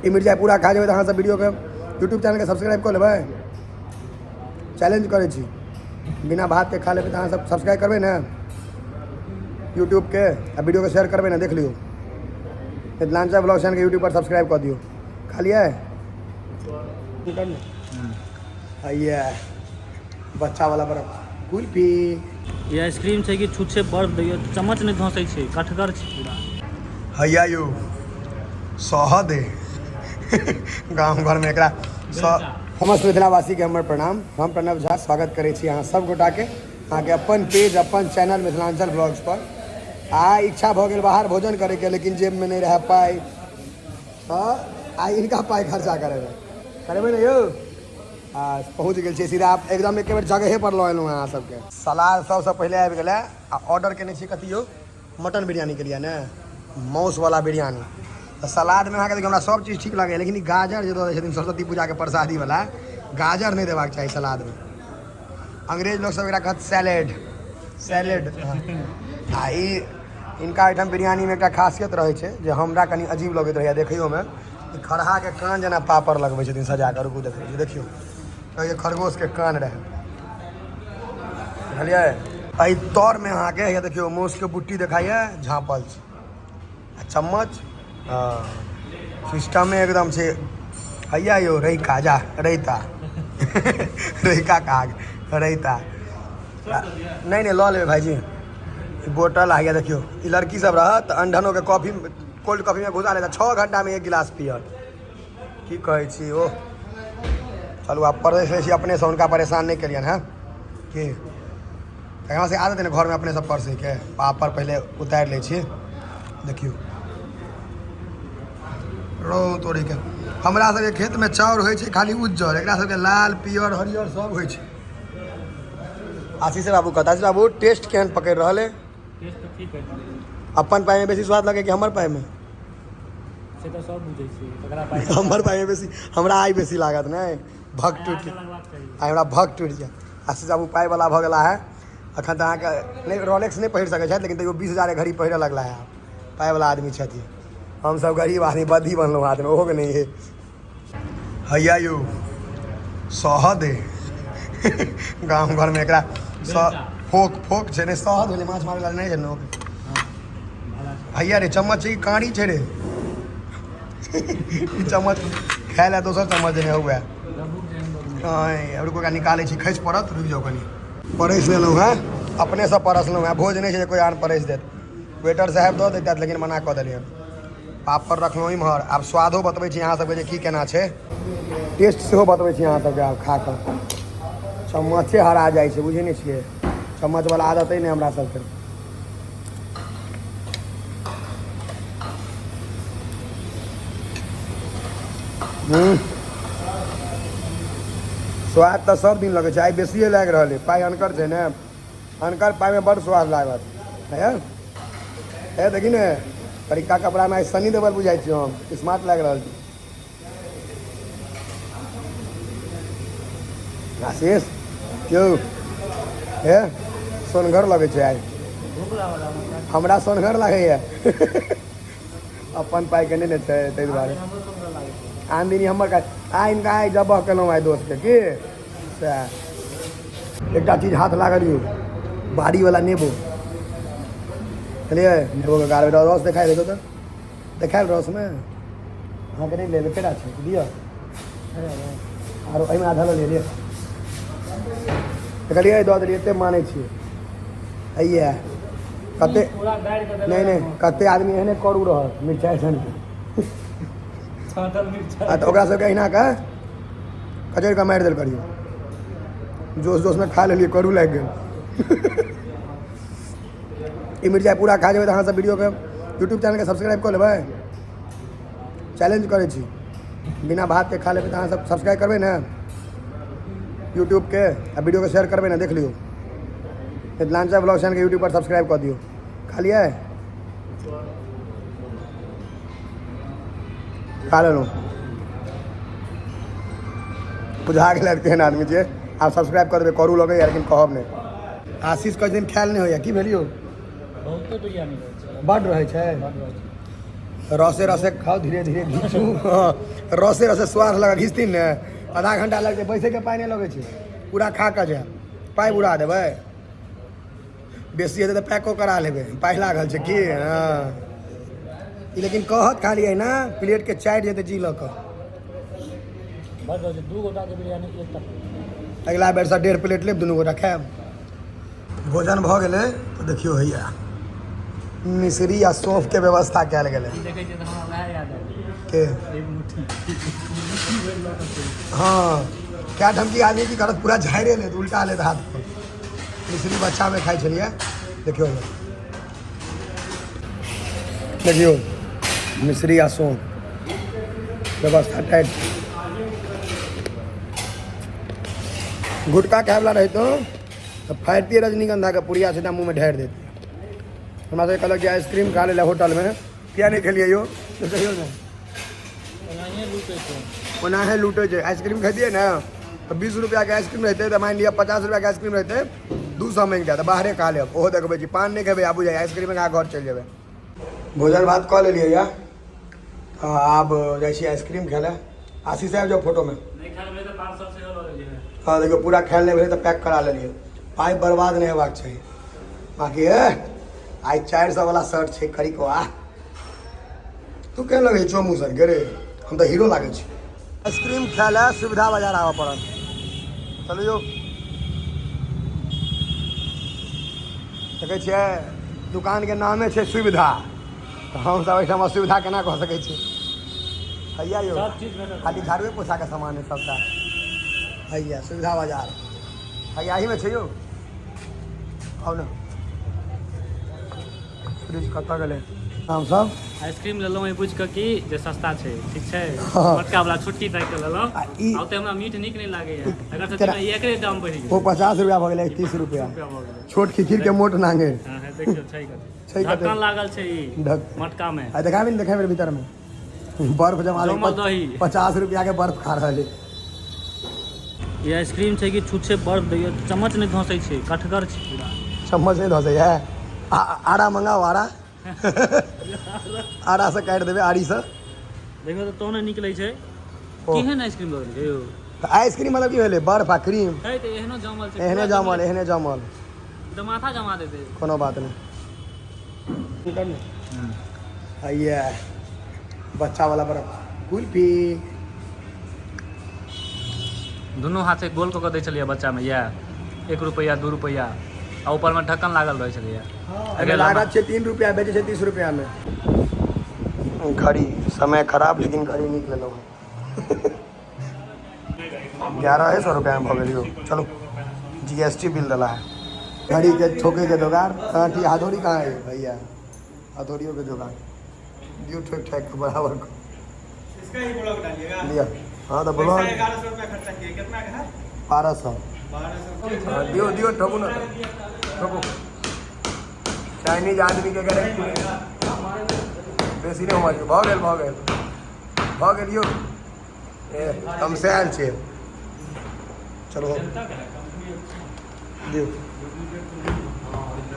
ई मिल जाए पूरा खा जाए तो अहाँ सब वीडियो के यूट्यूब चैनल के सब्सक्राइब कर लेबै। चैलेंज करे छी बिना भात के खा लेबै तो अहाँ सब सब्सक्राइब करबै ना यूट्यूब के आ वीडियो के शेयर करबै ना। देख लियो मिथिलांचल ब्लॉग चैनल के यूट्यूब पर सब्सक्राइब कर दियो। खा लिया आइए बच्चा वाला बर्फ कुल्फी ये आइसक्रीम छै कि छुच्छे बर्फ दैए चम्मच नहीं धंसै छै कठगर छै पूरा। हैया यौ सहद गाँव घर में एकरा समस्त मिथिलावासी के हमर प्रणाम। हम प्रणव झा स्वागत करै छी अहाँ सब गोटा के अहाँ के अपन पेज अपन चैनल मिथिलांचल ब्लॉग्स पर। आ इच्छा भऽ गेल बाहर भोजन करे के लेकिन जेब में नहीं रह पाई आ इनका पाई खर्चा करेबै ना यौ। पहुँच गए छी सीधा एकदम एक बेर जगहे पर लऽ एलहुँ अहाँ सबके। सलाद सबसे पहले आबि गेलै आ ऑर्डर केने छी कथी यौ मटन बिरयानी के लिए ने माउस वाला बिरयानी। तो सलाद में अहाँके देखियौ हमरा सब चीज ठीक लगैए लेकिन गाजर जो दे छथिन सरस्वती पूजा के प्रसादी वाला गाजर नहीं देबाक चाही सलाद में। अंग्रेज लोग सब एकरा कहत सैलेड आ इनका आइटम बिरयानी में एक खासियत रहे छै जे हमरा कनी अजीब लगैत रहैए देखियो में। खरहा के कान जना पापड़ लगबै छथिन सजा कऽ रुकू देखियो ये खरगोश के कान रहे बुझलिए। एहि तौर में अहाँ के देखियो मौस के बुट्टी देखाइए झाँपल छै आ चम्मच सिस्टम में एकदम से हैया यो रैका जा रैता रैका काग रैता नहीं लऽ लेबै भाईजी बोतल आ देखियो ई लड़की सब रहत अंडनो के कॉफी कोल्ड कॉफी में घुसा लेता 6 घंटा में 1 गिलास पियल की कहै छी ओ। चलू आप परसे छी अपने से उनका परेशान नहीं करियन है कि यहाँ से आदत है ना घर में अपने सब परसे के पापड़ पहले उतार ले छी देखियो रो तोड़ी के हमरा सबके खेत में चाउर होइ छै खाली उज्जर एकरा सबके लाल पियर हरियर सब होइ छै। आशीष बाबू कहता आशीष बाबू टेस्ट केहन पकड़ रहल है टेस्ट तो ठीक है अपन पाई में बेसी स्वाद लगे कि हमर पाई में से तो सब बुझै छै तकरा पाई हमर पाई में बेसी हमरा आई बेसी लागत नहीं भग टूट आई हमरा भग टूट जाए। आशीष बाबू पाई वाला भऽ गेला है अखन तऽ अहाँके नहीं रोलेक्स नहीं पहिर सकै छथि लेकिन तैयो 20,000 घड़ी पहिरे लगला है पाई वाला आदमी छथिन। हम सब गरीब आदमी बद्धी बनलहुँ हाथ में ओहो के नहीं है हैया यौ सहद गाँव घर में एकरा फोक छै रे सहद भेलै माछ मारै नहीं छै लोक हैया रे चम्मच छै कि काँड़ी छै रे चम्मच खाय ला दोसर चम्मच देने हुए रुको का निकालै छी खसि पड़त रुकि जाओ कनी परसि लेलहुँ हैं अपने से परसलहुँ हैं भोज नहीं छै कोई आन परसि देत वेटर साहब दऽ देता लेकिन मना कऽ देलियन। पापड़ रखलहुँ इम्हर आब स्वादो बतबै छी अहाँ सबके जे की केना छै टेस्ट सेहो बतबै छी अहाँ सबके आब खा कऽ चम्मचे हरा जाइ छै बुझै नहि छियै चम्मच वाला आदत है नहीं हमरा सबके। स्वाद तो सब दिन लगे आई बेसिए लाग रहा है पाई अनकर है ने अनकर पाई में बड़ स्वाद लागत है देखी ने तरीका कपड़ा में सनी देवल बुझाई छी हम स्मार्ट लाग रहा छी। आशीष क्यों है सोनगर लगे छै आई हमरा सोनगर लगे अपन पाई के नहीं छै ताहि दुआरे आन दिन हमर इनका आई जबह केलहुँ आई दोस्त के की एक चीज हाथ लागल यौ बाड़ी वाला नेबो चलिए नेबो के गाड़ रस देखाई देतो तो देखायल रस में अहाँ के नहीं ले केरा छै दिअ आरो एहिमे आधा लऽ लिअ देखलिए दऽ देलिए एतेक मानै छियै अइए कते नहीं कते आदमी एहने करू रहत मिरचाइ सन तो ओकरा सबके अहिना के कचरि के मारि देल करियो जोश में खा लेलिए करू लागि गेल ई मिरचाइ पूरा खा जेबै तऽ अहाँ सब वीडियो के यूट्यूब चैनल के सब्सक्राइब कर लेबै। चैलेंज करे छी बिना भात के खा लेबै तऽ अहाँ सब सब्सक्राइब करबै ना यूट्यूब के आ वीडियो के शेयर करबै ना। देख लियो मिथिलांचल ब्लॉग चैनल के यूट्यूब पर सब्सक्राइब कर दियो। खा लिया खा लेलहुँ बुझा गेल केहन आदमी छै आप सब्सक्राइब कर देबै करू लगे लेकिन कहब नहीं। आशीष कई दिन खायल नहीं होइए की भेलियो बहुते बिरयानी रहै छै बड्ड रहै छै रसे रसे खाओ धीरे धीरे घीचू रसे रसे स्वाद लगा घीचती ने आधा घंटा लगते बैसे के पाई नहीं लगे छे पूरा खा के जाए पाई बुड़ा देवे बेसी हेतै तऽ पैको करा लेबै पाई लागल छै की हाँ लेकिन कहत खाली है ना प्लेट के चाटि जेतै जी लऽ कऽ दू गोटा के बिरयानी एक तक अगला बेर से 1.5 प्लेट लेब दुनू गोटा खाएब भोजन भऽ गेलै तऽ देखियौ हैया मिश्री आ सौंफ के व्यवस्था कयल गेलै देखै छियै तऽ हमरा वएह याद आयल के एक मुट्ठी हाँ क्या ढमकी आदमी की करत पूरा झाड़े ले उल्टा ले हाथ पर मिश्री बच्चा में खाई छलिए देखियो देखियो मिश्री आ सौंफ व्यवस्था टाइट गुटका खाए वाला रही तो फाड़ती रजनीगंधा के पुड़िया सीधा मुँह में ढारि देती हमरा से कहलक कि आइसक्रीम खा ले होटल में किया नहीं खेलिए यो तो कहियो ना ओनाहे लूटे छै आइसक्रीम खैतिए ना तो 20 रुपया के आइसक्रीम रहते तो मान लिया 50 रुपया के आइसक्रीम रहते 200 में क्या तो बाहरे खा लेब ओहो देखबै छी पान नहीं खेबै आबू जाए आइसक्रीम खा घर चलि जेबै भोजन भात कऽ लेलियै या आब जाइ छी आइसक्रीम खाय लए आशीष आबि जाओ फोटो में हाँ देखियो पूरा खायल नहीं भेलै तऽ पैक करा लेलियै पाइ बर्बाद नहीं हेबाक चाही बाकी है आई 400 वाला शर्ट छै खरी को आ तू केहन लगै छौ मुसर गेरे हम तो हीरो लागे छी आइसक्रीम खाय लए सुविधा बाजार आबऽ पड़त चलियो देखै छियै दुकान के नामे छै सुविधा तऽ हम सब एहिठाम असुविधा केना कऽ सकै छी हैया यौ खाली झाड़ुए पोछा के सामान है सबटा हैया सुविधा बाजार हैया ही में छै यौ आउ ने फ्रिज कतऽ गेलै हम सब आइसक्रीम लेलहुँ बुझ कऽ कि जे सस्ता छै ठीक छै हाँ। मोटका वाला छोटकी टाइप के लेलहुँ आ ई ओते हमरा मीठ नीक नहि लागैया अगर से तेरा- एकरे दाम बढ़ि गेल वो 50 रुपया भऽ गेलै 30 रुपया रुपया भऽ गेलै छोट खिखिर के मोट नांगे हाँ है देखियो छै छै कते कते? ढक्कन लागल छै ई ढक मटका में आ देखाबी भीतर में बर्फ जमा जमल दही। 50 रुपया के बर्फ खा रहल है ये आइसक्रीम छै कि छुच्छे बर्फ दैय चम्मच नहि धंसै छै कठगर छै पूरा चम्मच नहीं धसे है आड़ा मंगाओ आड़ा आड़ा से काटि देबै आड़ी से देखो तो नहि निकलै छै ओ। केहन आइसक्रीम दऽ देलकै यौ तऽ आइसक्रीम मतलब की भेलै बर्फ आ क्रीम है तऽ एहनो जमल छै एहने जमल तऽ माथा जमा देतै कोनो बात नहीं हैया बच्चा वाला बर्फ कुल्फी दुनू हाथ से गोल कऽ के दै छलियै बच्चा में इएह 1 रुपैया 2 रुपैया आ ऊपर में ढक्कन लागल रहै छलैया अगर लागत छै 3 रुपया बेचे छै 30 रुपया में घड़ी समय खराब लेकिन घड़ी नीक लेलहुँ 1100 रुपया में भऽ गेल यौ चलो GST बिल देला है घड़ी के ठोके के जोगाड़ हथौड़ी कहाँ है भैया हथौड़ियों के जोगाड़ दियो ठोक ठाक के बराबर को इसका ही ब्लॉग डालिएगा लिया हाँ तो बोलो 1100 रुपया खर्चा किया कितना का है 1200 1200 दियो दियो ठोकू ना ठोकू चाइनीज आदमी के करे बेसी नहीं होगा भऽ गेल यौ ए हम से आयल छियै चलो दियो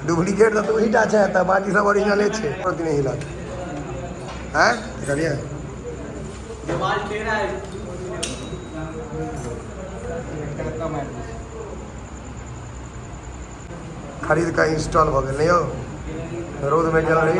डुप्लीकेट तो वही टा छै तऽ बाकी सब ओरिजिनले छै और दिन हिलत हैं करिए माल टेढ़ा है खरीद का इंस्टॉल भऽ गेल नहीं यौ रोड में चल रही